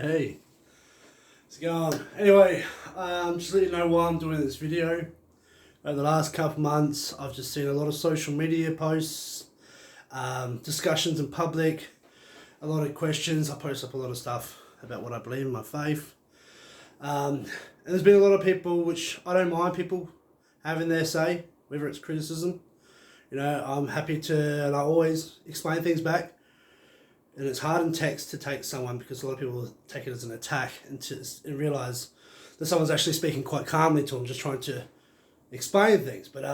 Hey, how's it going? Anyway, just let you know why I'm doing this video. Over the last couple months, I've just seen a lot of social media posts, discussions in public, a lot of questions. I post up a lot of stuff about what I believe in my faith. And there's been a lot of people, which I don't mind people having their say, whether it's criticism. You know, I'm happy to, and I always explain things back. And it's hard in text to take someone because a lot of people take it as an attack and realise that someone's actually speaking quite calmly to them, just trying to explain things. But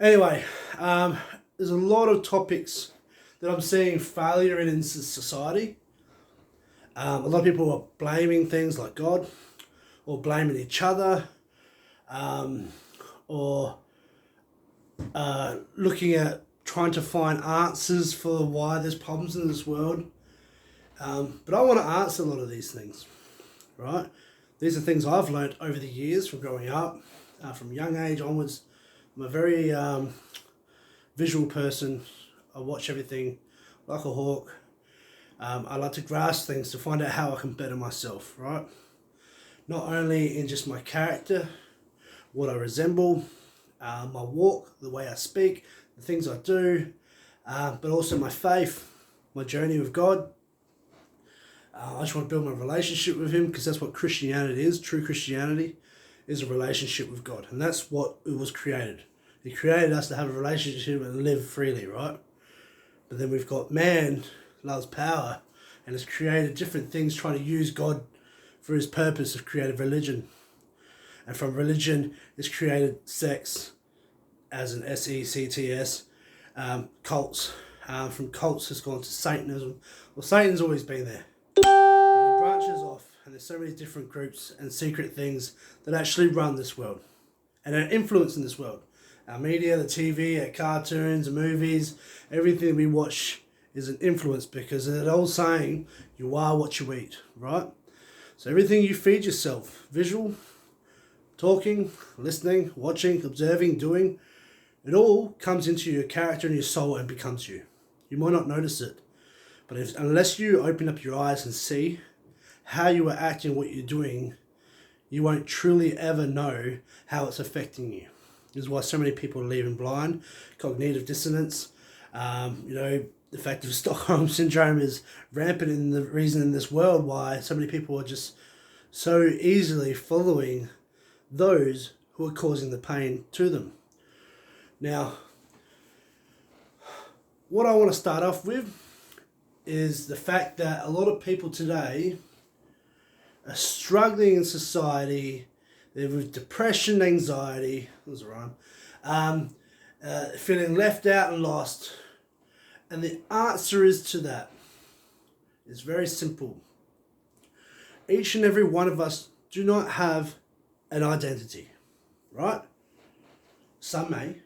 anyway, there's a lot of topics that I'm seeing failure in society. A lot of people are blaming things like God, or blaming each other, or looking at trying to find answers for why there's problems in this world. But I want to answer a lot of these things, right? These are things I've learned over the years from growing up, from young age onwards. I'm a very visual person. I watch everything like a hawk. I like to grasp things to find out how I can better myself, right? Not only in just my character, what I resemble, my walk, the way I speak, the things I do, but also my faith, my journey with God. I just want to build my relationship with Him because that's what Christianity is. True Christianity is a relationship with God, and that's what it was created. He created us to have a relationship and live freely, right? But then we've got man loves power and has created different things trying to use God for his purpose of creative religion. And from religion is created sex, as an SECTS, cults. From cults has gone to Satanism. Well, Satan's always been there. But it branches off, and there's so many different groups and secret things that actually run this world and are influencing this world. Our media, the TV, our cartoons, the movies, everything we watch is an influence because of that old saying, you are what you eat, right? So everything you feed yourself, visual, talking, listening, watching, observing, doing, it all comes into your character and your soul and becomes you. You might not notice it, but unless you open up your eyes and see how you are acting, what you're doing, you won't truly ever know how it's affecting you. This is why so many people are leaving blind, cognitive dissonance. The fact of Stockholm Syndrome is rampant in the reason in this world why so many people are just so easily following those who are causing the pain to them. Now, what I want to start off with is the fact that a lot of people today are struggling in society. They're with depression, anxiety, that's a rhyme, feeling left out and lost. And the answer is to that. It's very simple. Each and every one of us do not have an identity, right? Some may.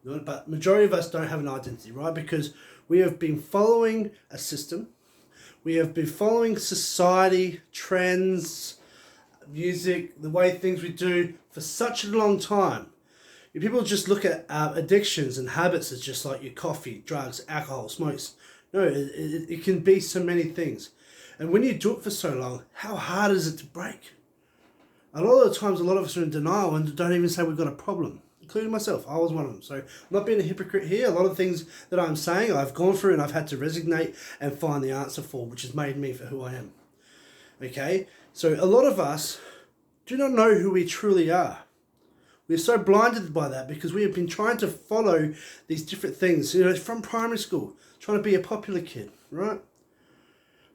But majority of us don't have an identity, right? Because we have been following a system. We have been following society, trends, music, the way things we do for such a long time. If people just look at addictions and habits as just like your coffee, drugs, alcohol, smokes. No, it can be so many things. And when you do it for so long, how hard is it to break? A lot of the times, a lot of us are in denial and don't even say we've got a problem. Including myself, I was one of them. So I'm not being a hypocrite here. A lot of things that I'm saying I've gone through and I've had to resignate and find the answer for, which has made me for who I am. Okay? So a lot of us do not know who we truly are. We're so blinded by that because we have been trying to follow these different things, from primary school, trying to be a popular kid, right?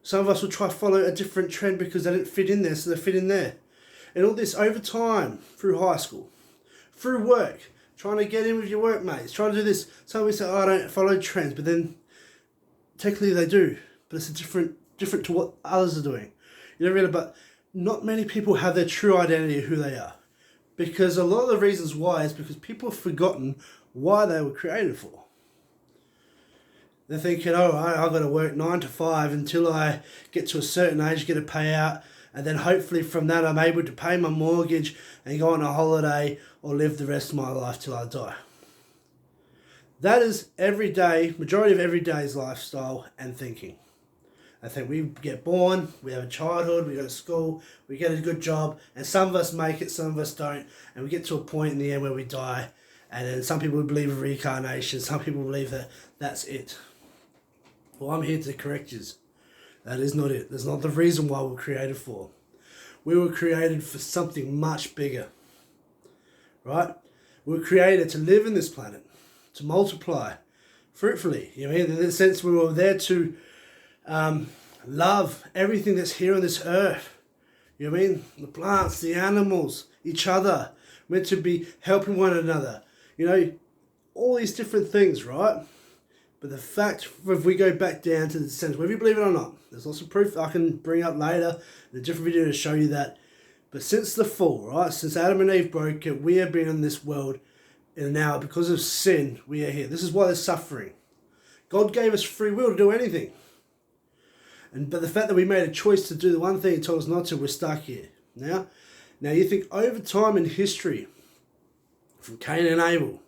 Some of us will try to follow a different trend because they didn't fit in there, so they fit in there. And all this over time, through high school, through work, trying to get in with your workmates, trying to do this. Some we say, I don't follow trends, but then technically they do, but it's different to what others are doing. But not many people have their true identity of who they are. Because a lot of the reasons why is because people have forgotten why they were created for. They're thinking, I've got to work 9 to 5 until I get to a certain age, get a payout, and then hopefully from that I'm able to pay my mortgage and go on a holiday or live the rest of my life till I die. That is majority of everyday's lifestyle and thinking. I think we get born, we have a childhood, we go to school, we get a good job, and some of us make it, some of us don't, and we get to a point in the end where we die, and then some people believe in reincarnation, some people believe that that's it. Well, I'm here to correct you. That is not it. That's not the reason why we're created for. We were created for something much bigger, right? We were created to live in this planet, to multiply fruitfully. You know what I mean? In the sense we were there to love everything that's here on this earth. You know what I mean? The plants, the animals, each other. Meant to be helping one another. You know, all these different things, right? But the fact, if we go back down to the sense, whether you believe it or not, there's lots of proof I can bring up later in a different video to show you that. But since the fall, right? Since Adam and Eve broke it, we have been in this world, and now because of sin, we are here. This is why there's suffering. God gave us free will to do anything. But the fact that we made a choice to do the one thing He told us not to, we're stuck here. Now you think over time in history, from Cain and Abel,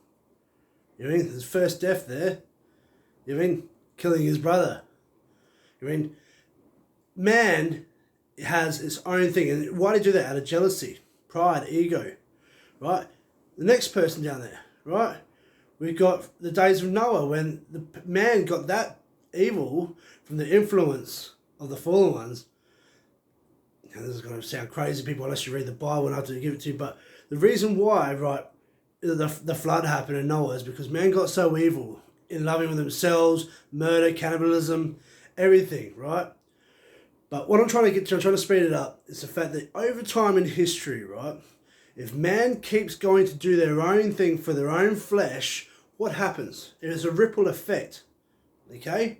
you know what I mean? There's first death there. You know what I mean? Killing his brother. You know what I mean? Man has its own thing. And why do you do that? Out of jealousy, pride, ego, right? The next person down there, right? We've got the days of Noah when the man got that evil from the influence of the fallen ones. Now, this is going to sound crazy, people, unless you read the Bible and I have to give it to you. But the reason why, right, the flood happened in Noah is because man got so evil in loving with themselves, murder, cannibalism, everything, right? But what I'm trying to get to, I'm trying to speed it up, is the fact that over time in history, right, if man keeps going to do their own thing for their own flesh, what happens? It is a ripple effect, okay?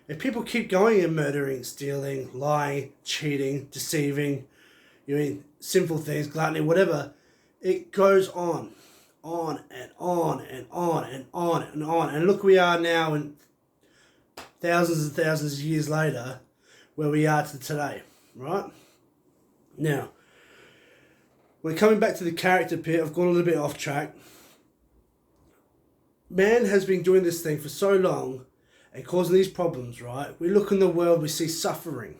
If people keep going and murdering, stealing, lying, cheating, deceiving, you mean sinful things, gluttony, whatever, it goes on and on and on and on and on. And look, we are now in thousands and thousands of years later where we are to today, right? Now, we're coming back to the character pit. I've gone a little bit off track. Man has been doing this thing for so long and causing these problems, right? We look in the world, we see suffering.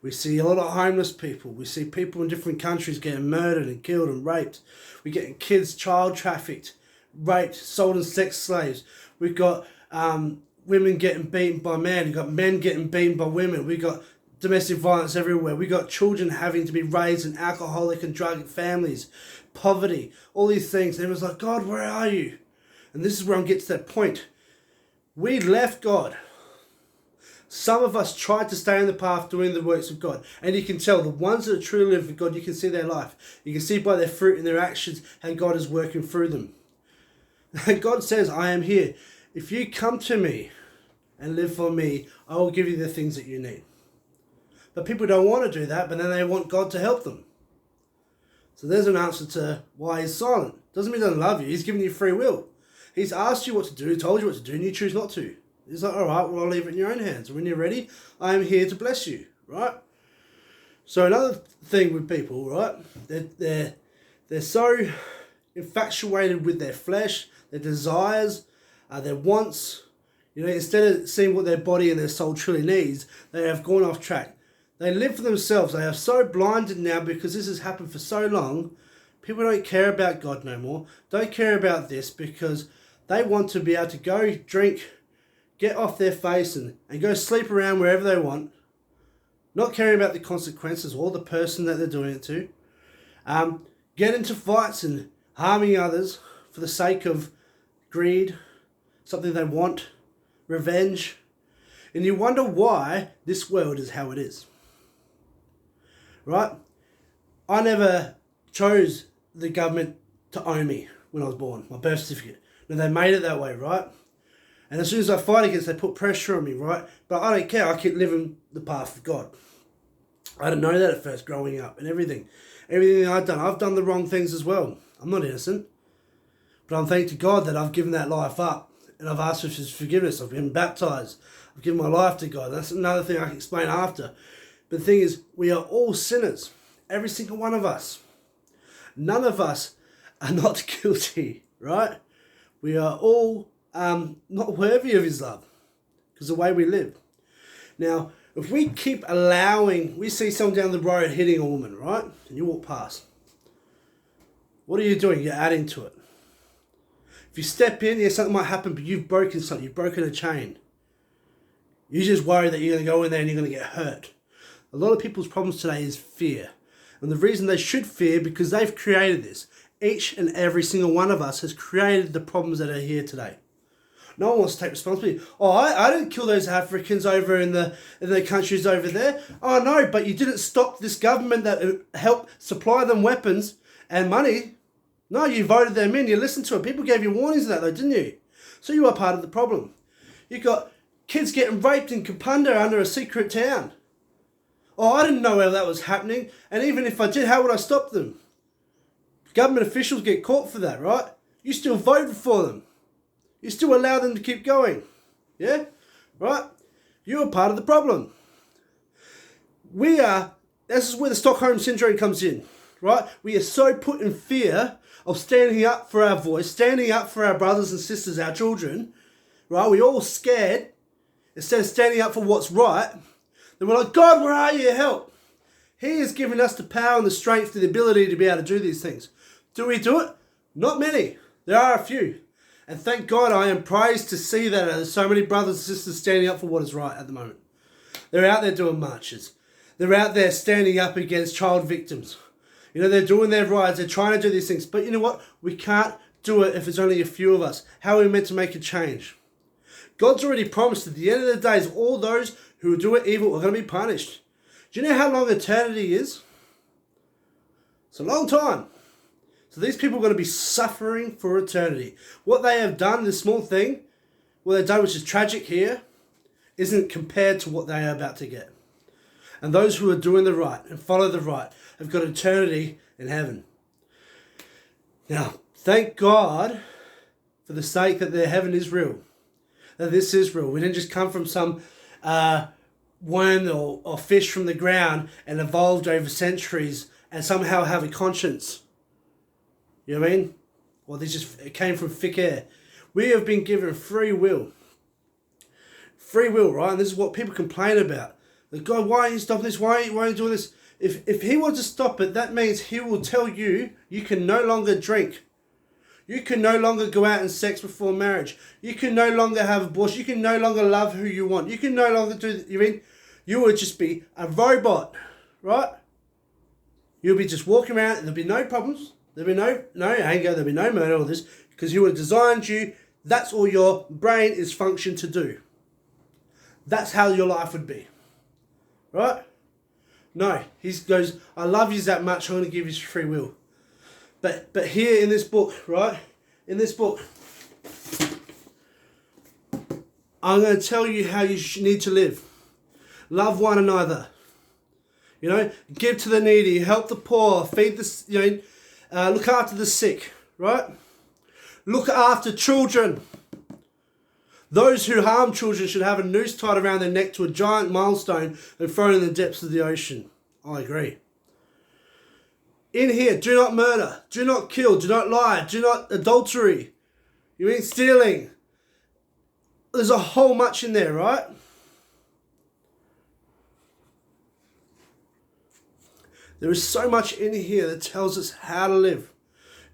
We see a lot of homeless people. We see people in different countries getting murdered and killed and raped. We're getting kids child trafficked, raped, sold as sex slaves. We've got women getting beaten by men. We've got men getting beaten by women. We've got domestic violence everywhere. We've got children having to be raised in alcoholic and drug families, poverty, all these things. And everyone's like, God, where are you? And this is where I'm getting to that point. We left God. Some of us tried to stay on the path doing the works of God. And you can tell the ones that are truly live for God, you can see their life. You can see by their fruit and their actions how God is working through them. And God says, I am here. If you come to me and live for me, I will give you the things that you need. But people don't want to do that, but then they want God to help them. So there's an answer to why He's silent. Doesn't mean He doesn't love you. He's given you free will. He's asked you what to do, told you what to do, and you choose not to. He's like, all right, well, I'll leave it in your own hands. And when you're ready, I am here to bless you, right? So another thing with people, right, they're so infatuated with their flesh, their desires, their wants. You know, instead of seeing what their body and their soul truly needs, they have gone off track. They live for themselves. They are so blinded now because this has happened for so long. People don't care about God no more. Don't care about this because they want to be able to go drink, get off their face and go sleep around wherever they want, not caring about the consequences or the person that they're doing it to, get into fights and harming others for the sake of greed, something they want, revenge. And you wonder why this world is how it is. Right? I never chose the government to own me when I was born, my birth certificate. And they made it that way, right? And as soon as I fight against it, they put pressure on me, right? But I don't care. I keep living the path of God. I didn't know that at first growing up and everything. Everything I've done the wrong things as well. I'm not innocent. But I'm thankful to God that I've given that life up. And I've asked for His forgiveness. I've been baptized. I've given my life to God. That's another thing I can explain after. But the thing is, we are all sinners. Every single one of us. None of us are not guilty, right? We are all not worthy of His love because of the way we live. Now, If we keep allowing, we see someone down the road hitting a woman, right? And you walk past. What are you doing? You're adding to it. If you step in, yeah, something might happen, but you've broken something. You've broken a chain. You just worry that you're going to go in there and you're going to get hurt. A lot of people's problems today is fear. And the reason they should fear, because they've created this. Each and every single one of us has created the problems that are here today. No one wants to take responsibility. Oh, I didn't kill those Africans over in the countries over there. Oh, no, but you didn't stop this government that helped supply them weapons and money. No, you voted them in. You listened to it. People gave you warnings of that, though, didn't you? So you are part of the problem. You got kids getting raped in Kapunda under a secret town. Oh, I didn't know where that was happening. And even if I did, how would I stop them? Government officials get caught for that, right? You still voted for them. You still allow them to keep going. Yeah? Right? You're part of the problem. This is where the Stockholm Syndrome comes in. Right? We are so put in fear of standing up for our voice, standing up for our brothers and sisters, our children. Right? We're all scared. Instead of standing up for what's right, then we're like, God, where are you? Help. He has given us the power and the strength and the ability to be able to do these things. Do we do it? Not many. There are a few. And thank God I am praised to see that there's so many brothers and sisters standing up for what is right at the moment. They're out there doing marches. They're out there standing up against child victims. You know, they're doing their rights. They're trying to do these things. But you know what? We can't do it if it's only a few of us. How are we meant to make a change? God's already promised at the end of the days, all those who do it evil are going to be punished. Do you know how long eternity is? It's a long time. So these people are going to be suffering for eternity. What they have done, this small thing, what they've done, which is tragic here, isn't compared to what they are about to get. And those who are doing the right and follow the right have got eternity in heaven. Now, thank God for the sake that their heaven is real. That this is real. We didn't just come from some worm or fish from the ground and evolved over centuries and somehow have a conscience. You know what I mean? Well, it came from thick air. We have been given free will. Free will, right? And this is what people complain about. Like, God, why are you stopping this? Why are you doing this? If he wants to stop it, that means he will tell you, you can no longer drink. You can no longer go out and sex before marriage. You can no longer have abortion. You can no longer love who you want. You can no longer do, you will just be a robot, right? You'll be just walking around and there'll be no problems. There'll be no anger. There'll be no murder or this because he would have designed you. That's all your brain is functioned to do. That's how your life would be, right? No, he goes, I love you that much. I'm going to give you free will. But here in this book, right? In this book, I'm going to tell you how you need to live. Love one another. You know, give to the needy, help the poor, feed the, look after the sick, right? Look after children. Those who harm children should have a noose tied around their neck to a giant milestone and thrown in the depths of the ocean. I agree. In here, do not murder, do not kill, do not lie, do not adultery. You mean stealing. There's a whole much in there, right? There is so much in here that tells us how to live.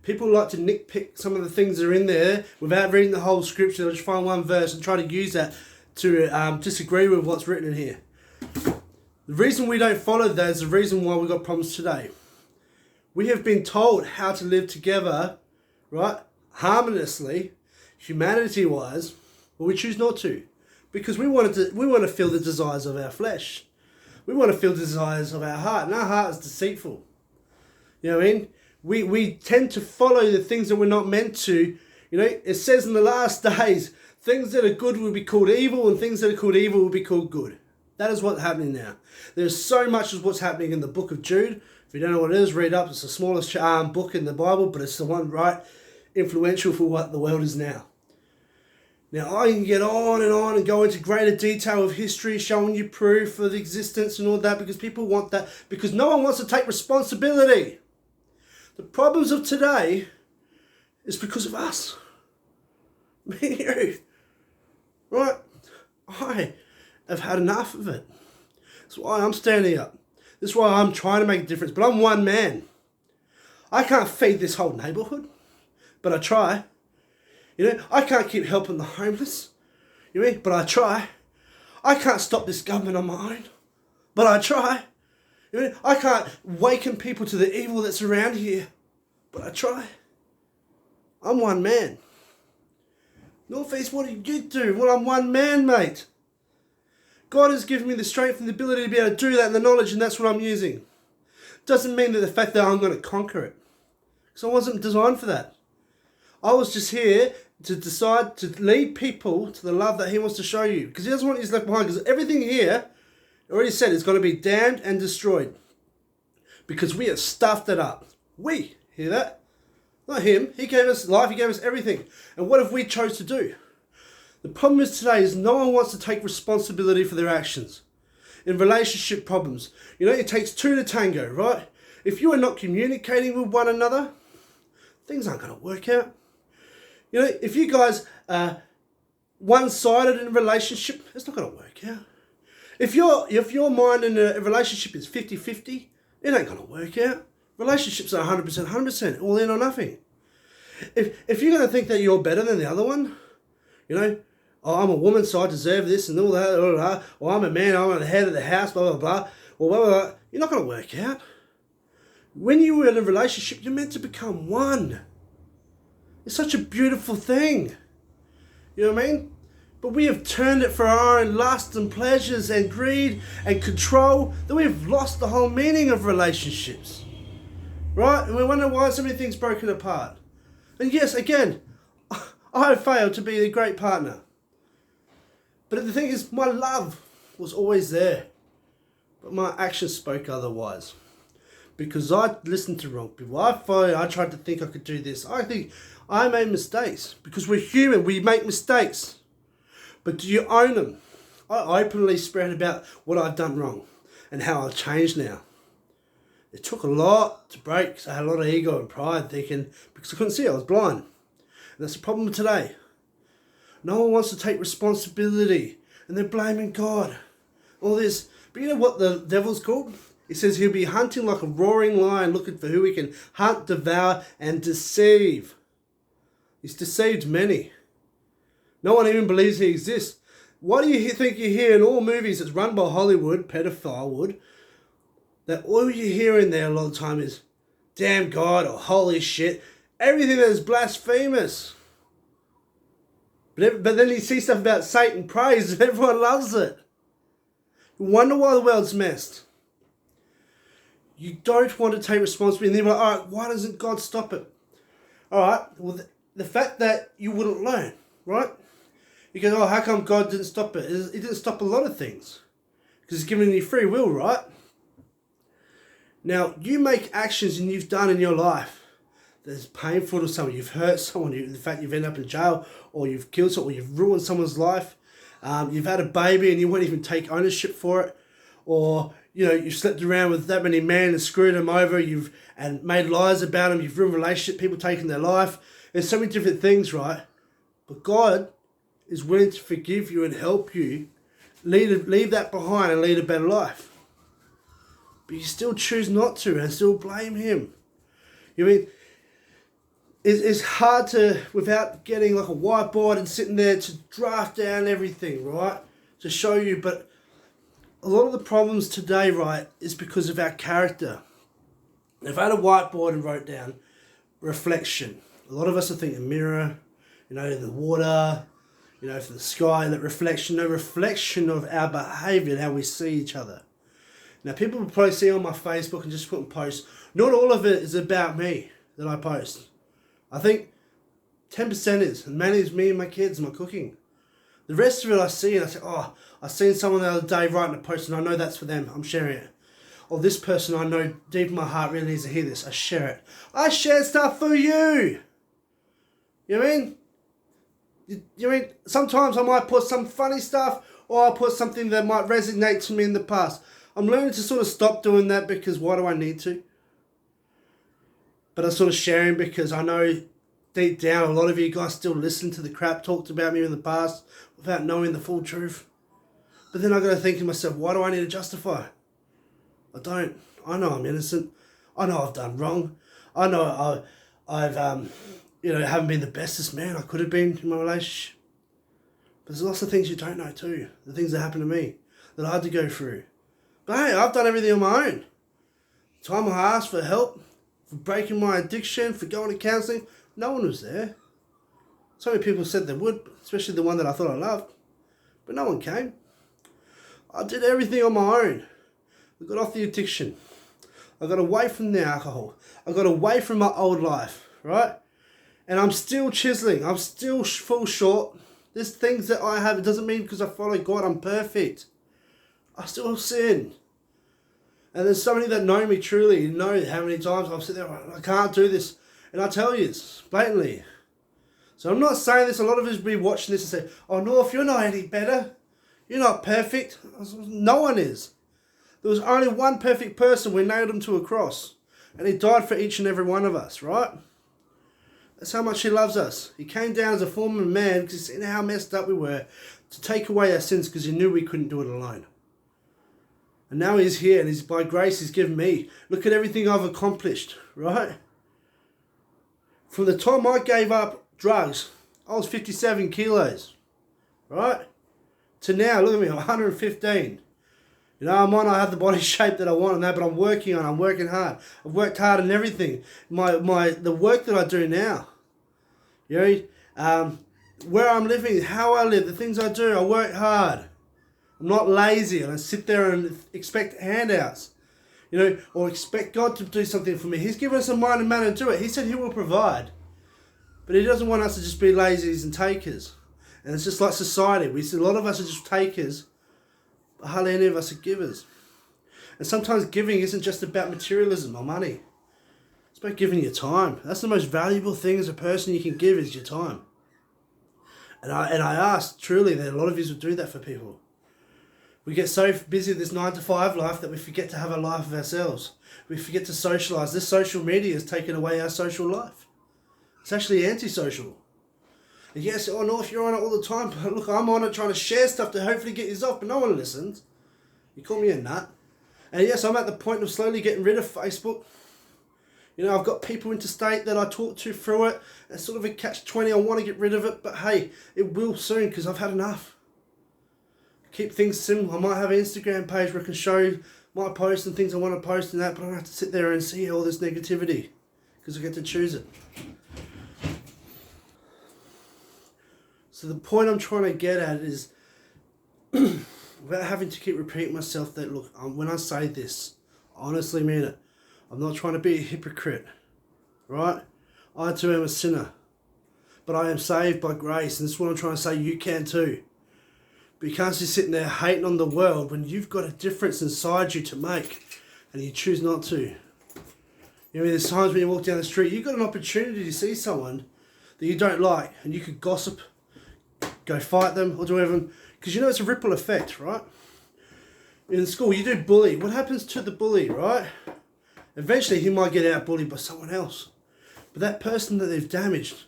People like to nitpick some of the things that are in there without reading the whole scripture. They'll just find one verse and try to use that to disagree with what's written in here. The reason we don't follow that is the reason why we've got problems today. We have been told how to live together, right, harmoniously, humanity-wise, but we choose not to. Because we want to feel the desires of our flesh. We want to feel the desires of our heart, and our heart is deceitful. You know what I mean? We tend to follow the things that we're not meant to. You know, it says in the last days, things that are good will be called evil, and things that are called evil will be called good. That is what's happening now. There's so much of what's happening in the book of Jude. If you don't know what it is, read up. It's the smallest book in the Bible, but it's the one right influential for what the world is now. Now, I can get on and go into greater detail of history, showing you proof of existence and all that, because people want that, because no one wants to take responsibility. The problems of today is because of us. Me and you. Right? I have had enough of it. That's why I'm standing up. This is why I'm trying to make a difference. But I'm one man. I can't feed this whole neighbourhood, but I try. I can't keep helping the homeless, but I try. I can't stop this government on my own, but I try. I can't waken people to the evil that's around here, but I try. I'm one man. Northeast, what do you do? Well, I'm one man, mate. God has given me the strength and the ability to be able to do that and the knowledge, and that's what I'm using. Doesn't mean that the fact that I'm going to conquer it. Because I wasn't designed for that. I was just here to decide to lead people to the love that He wants to show you. Because He doesn't want you left behind. Because everything here, already said, is going to be damned and destroyed. Because we have stuffed it up. We, hear that? Not Him. He gave us life. He gave us everything. And what have we chose to do? The problem is today is no one wants to take responsibility for their actions. In relationship problems, it takes two to tango, right? If you are not communicating with one another, things aren't going to work out. If you guys are one-sided in a relationship, it's not going to work out. If your mind in a relationship is 50-50, it ain't going to work out. Relationships are 100%, all in or nothing. If you're going to think that you're better than the other one, oh, I'm a woman, so I deserve this and all that, blah, blah, blah. Or I'm a man, I'm the head of the house, blah, blah, blah. Or blah, blah, blah. You're not going to work out. When you are in a relationship, you're meant to become one. It's such a beautiful thing. You know what I mean? But we have turned it for our own lust and pleasures and greed and control that we've lost the whole meaning of relationships. Right? And we wonder why so many things broken apart. And yes, again, I have failed to be a great partner. But the thing is, my love was always there. But my actions spoke otherwise. Because I listened to wrong people. I tried to think I could do this. I think I made mistakes. Because we're human, we make mistakes. But do you own them? I openly spread about what I've done wrong. And how I've changed now. It took a lot to break. Because I had a lot of ego and pride thinking. Because I couldn't see, I was blind. And that's the problem today. No one wants to take responsibility. And they're blaming God. All this. But you know what the devil's called? He says he'll be hunting like a roaring lion looking for who he can hunt, devour and deceive. He's deceived many. No one even believes he exists. Why do you think you hear in all movies that's run by Hollywood, pedophile wood, that all you hear in there a lot of the time is, damn God or holy shit, everything that is blasphemous. But then you see stuff about Satan praise and everyone loves it. You wonder why the world's messed. You don't want to take responsibility. And then you're like, all right, why doesn't God stop it? All right, well, the fact that you wouldn't learn, right? You go, oh, how come God didn't stop it? He didn't stop a lot of things. Because He's given you free will, right? Now, you make actions and you've done in your life that's painful to someone. You've hurt someone. In fact, you've ended up in jail, or you've killed someone, or you've ruined someone's life. You've had a baby and you won't even take ownership for it. Or, you've slept around with that many men and screwed them over. And made lies about them. You've ruined relationships, people taking their life. There's so many different things, right? But God is willing to forgive you and help you leave that behind and lead a better life. But you still choose not to and still blame Him. It's hard to, without getting like a whiteboard and sitting there to draft down everything, right? To show you, but a lot of the problems today, right, is because of our character. If I had a whiteboard and wrote down reflection, a lot of us are thinking mirror, the water, for the sky, that reflection, no reflection of our behaviour and how we see each other. Now, people will probably see on my Facebook and just put in posts, not all of it is about me that I post. I think 10% is, and mainly is me and my kids and my cooking. The rest of it I see and I say, oh, I seen someone the other day writing a post and I know that's for them, I'm sharing it. Or this person I know deep in my heart really needs to hear this, I share it. I share stuff for you! You know what I mean? You mean, sometimes I might put some funny stuff or I'll put something that might resonate to me in the past. I'm learning to sort of stop doing that because why do I need to? But I'm sort of sharing because I know deep down a lot of you guys still listen to the crap talked about me in the past without knowing the full truth. But then I got to think to myself, why do I need to justify? I don't. I know I'm innocent. I know I've done wrong. I know I've haven't been the bestest man I could have been in my relationship. But there's lots of things you don't know too. The things that happened to me that I had to go through. But hey, I've done everything on my own. Time I asked for help, for breaking my addiction, for going to counselling, no one was there. So many people said they would, especially the one that I thought I loved. But no one came. I did everything on my own. I got off the addiction. I got away from the alcohol. I got away from my old life, right? And I'm still chiseling. I'm still fall short. There's things that I have. It doesn't mean because I follow God I'm perfect. I still sin. And there's so many that know me truly. You know how many times I've said there, I can't do this. And I tell you this blatantly. So I'm not saying this. A lot of us will be watching this and say, oh, North, you're not any better. You're not perfect. No one is. There was only one perfect person. We nailed him to a cross. And he died for each and every one of us, right? That's how much he loves us. He came down as a form of man because he's seen how messed up we were to take away our sins because he knew we couldn't do it alone. And now he's here and he's by grace he's given me. Look at everything I've accomplished, right? From the time I gave up drugs, I was 57 kilos, right? To now, look at me, I'm 115. You know, I have the body shape that I want and that, but I'm working hard. I've worked hard on everything. The work that I do now, you know, where I'm living, how I live, the things I do, I work hard. I'm not lazy and I sit there and expect handouts, you know, or expect God to do something for me. He's given us a mind and manner to do it. He said he will provide. But he doesn't want us to just be lazies and takers. And it's just like society. We see a lot of us are just takers, but hardly any of us are givers. And sometimes giving isn't just about materialism or money. It's about giving your time. That's the most valuable thing as a person you can give is your time. And I ask truly that a lot of you would do that for people. We get so busy with this 9-to-5 life that we forget to have a life of ourselves. We forget to socialise. This social media has taken away our social life. It's actually antisocial. And yes, oh no, if you're on it all the time, but look, I'm on it trying to share stuff to hopefully get you off, but no one listens. You call me a nut. And yes, I'm at the point of slowly getting rid of Facebook. You know, I've got people interstate that I talk to through it. It's sort of a catch-20. I want to get rid of it, but hey, it will soon because I've had enough. Keep things simple. I might have an Instagram page where I can show my posts and things I want to post and that, but I don't have to sit there and see all this negativity because I get to choose it. So the point I'm trying to get at is, without having to keep repeating myself, that look, when I say this, I honestly mean it. I'm not trying to be a hypocrite, right? I too am a sinner, but I am saved by grace, and this is what I'm trying to say, you can too. But you can't just sitting there hating on the world when you've got a difference inside you to make, and you choose not to. You know, there's times when you walk down the street, you've got an opportunity to see someone that you don't like, and you could gossip, go fight them, or do whatever, because you know it's a ripple effect, right? In school, you do bully. What happens to the bully, right? Eventually, he might get out-bullied by someone else. But that person that they've damaged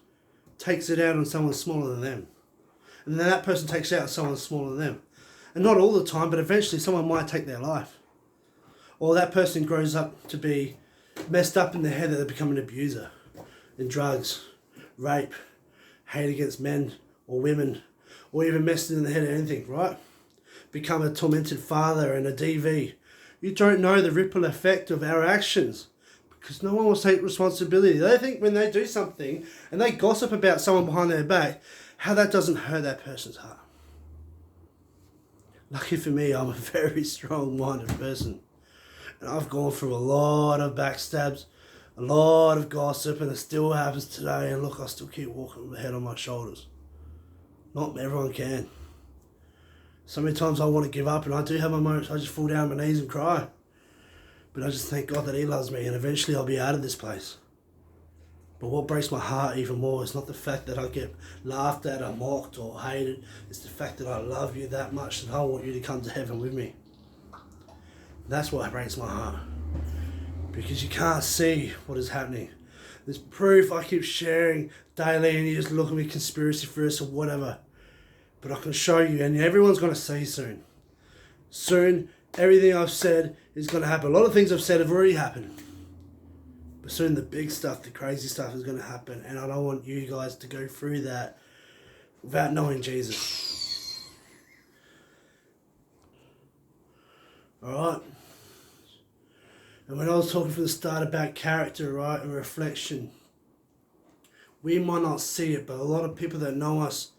takes it out on someone smaller than them. And then that person takes out someone smaller than them. And not all the time, but eventually someone might take their life. Or that person grows up to be messed up in the head that they become an abuser. In drugs, rape, hate against men or women, or even messed in the head of anything, right? Become a tormented father and a DV. You don't know the ripple effect of our actions because no one will take responsibility. They think when they do something and they gossip about someone behind their back, how that doesn't hurt that person's heart. Lucky for me, I'm a very strong-minded person. And I've gone through a lot of backstabs, a lot of gossip, and it still happens today. And look, I still keep walking with the head on my shoulders. Not everyone can. So many times I want to give up, and I do have my moments. I just fall down on my knees and cry. But I just thank God that he loves me, and eventually I'll be out of this place. But what breaks my heart even more is not the fact that I get laughed at or mocked or hated. It's the fact that I love you that much and I want you to come to heaven with me. That's what breaks my heart. Because you can't see what is happening. There's proof I keep sharing daily and you just look at me conspiracy theorists or whatever. But I can show you and everyone's going to see soon. Soon, everything I've said is going to happen. A lot of things I've said have already happened. But soon the big stuff, the crazy stuff is going to happen. And I don't want you guys to go through that without knowing Jesus. Alright? And when I was talking from the start about character, right, and reflection, we might not see it, but a lot of people that know us,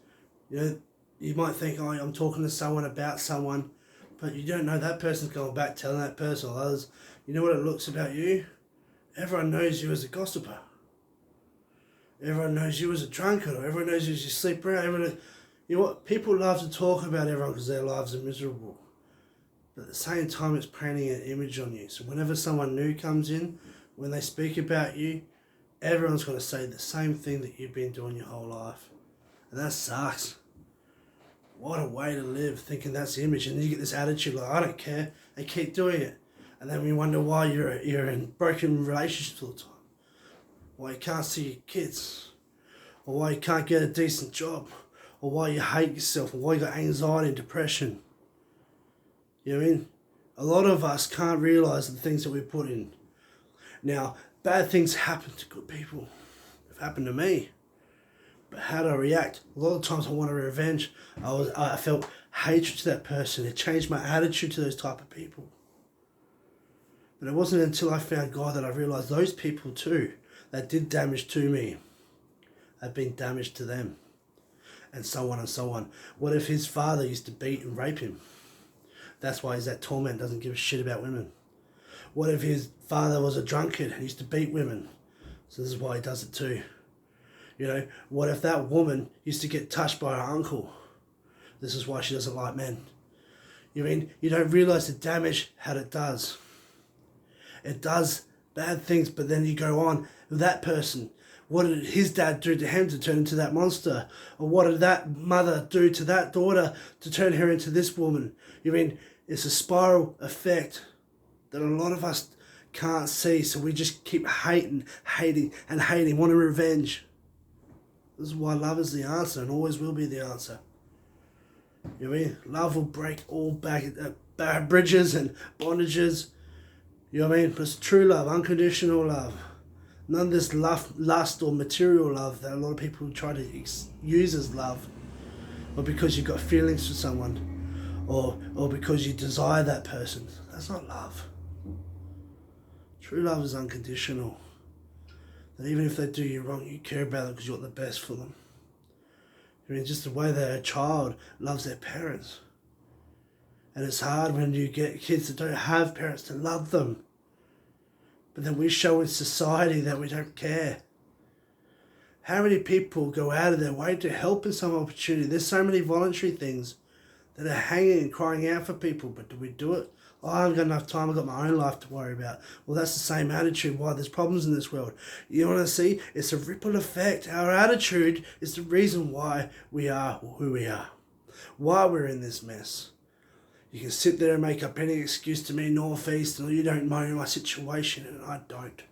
you might think, oh, I'm talking to someone about someone, but you don't know that person's going back telling that person or others. You know what it looks about you? Everyone knows you as a gossiper. Everyone knows you as a drunkard, or everyone knows you as you sleep around. You know what? People love to talk about everyone because their lives are miserable. But at the same time, it's painting an image on you. So whenever someone new comes in, when they speak about you, everyone's going to say the same thing that you've been doing your whole life. And that sucks. What a way to live, thinking that's the image. And then you get this attitude like, I don't care. They keep doing it. And then we wonder why you're in broken relationships all the time. Why you can't see your kids. Or why you can't get a decent job. Or why you hate yourself. Or why you got anxiety and depression. You know what I mean? A lot of us can't realise the things that we put in. Now, bad things happen to good people. They've happened to me. But how do I react? A lot of times I wanted revenge. I felt hatred to that person. It changed my attitude to those type of people. But it wasn't until I found God that I realised those people too, that did damage to me, had been damaged to them. And so on and so on. What if his father used to beat and rape him? That's why he's that torment, doesn't give a shit about women. What if his father was a drunkard and used to beat women? So this is why he does it too. What if that woman used to get touched by her uncle? This is why she doesn't like men. You don't realise the damage that it does. It does bad things, but then you go on with that person. What did his dad do to him to turn into that monster? Or what did that mother do to that daughter to turn her into this woman? It's a spiral effect that a lot of us can't see, so we just keep hating, wanting revenge. This is why love is the answer and always will be the answer. Love will break all bridges and bondages. It's true love, unconditional love. None of this lust or material love that a lot of people try to use as love. Or because you've got feelings for someone. Or because you desire that person. That's not love. True love is unconditional. That even if they do you wrong, you care about them because you want the best for them. Just the way that a child loves their parents. And it's hard when you get kids that don't have parents to love them. But then we show in society that we don't care. How many people go out of their way to help in some opportunity? There's so many voluntary things that are hanging and crying out for people, but do we do it? Oh, I haven't got enough time, I've got my own life to worry about. Well, that's the same attitude why there's problems in this world. You want to see? It's a ripple effect. Our attitude is the reason why we are who we are. Why we're in this mess. You can sit there and make up any excuse to me, Northeast, and you don't know my situation, and I don't.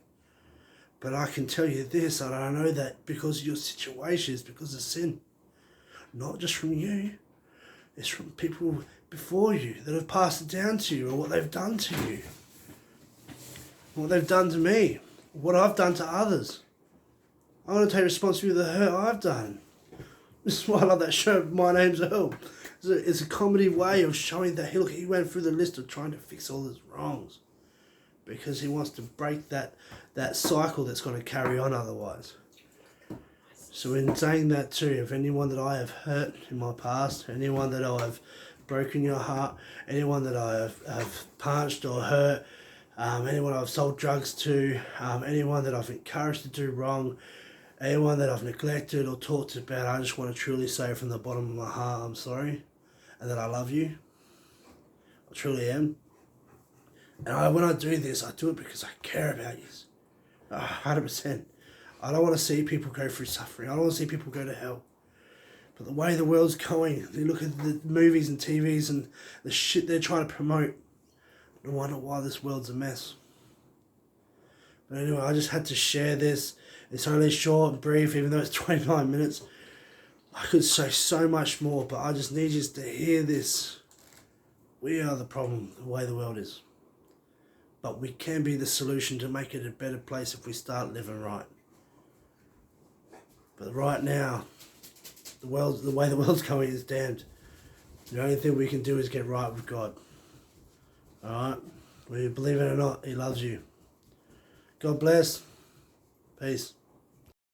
But I can tell you this, and I know that because of your situation is because of sin. Not just from you. It's from people before you that have passed it down to you, or what they've done to you. What they've done to me. What I've done to others. I want to take responsibility for the hurt I've done. This is why I love that show, My Name's Earl. It's a comedy way of showing that he went through the list of trying to fix all his wrongs. Because he wants to break that cycle that's going to carry on otherwise. So in saying that too, if anyone that I have hurt in my past, anyone that I have broken your heart, anyone that I have punched or hurt, anyone I've sold drugs to, anyone that I've encouraged to do wrong, anyone that I've neglected or talked about, I just want to truly say from the bottom of my heart, I'm sorry, and that I love you. I truly am. And when I do this, I do it because I care about you. 100%. I don't want to see people go through suffering. I don't want to see people go to hell. But the way the world's going, you look at the movies and TVs and the shit they're trying to promote, no wonder why this world's a mess. But anyway, I just had to share this. It's only short and brief, even though it's 29 minutes. I could say so much more, but I just need you to hear this. We are the problem, the way the world is. But we can be the solution to make it a better place if we start living right. But right now, the way the world's going is damned. The only thing we can do is get right with God. Alright? Whether you believe it or not, He loves you. God bless. Peace.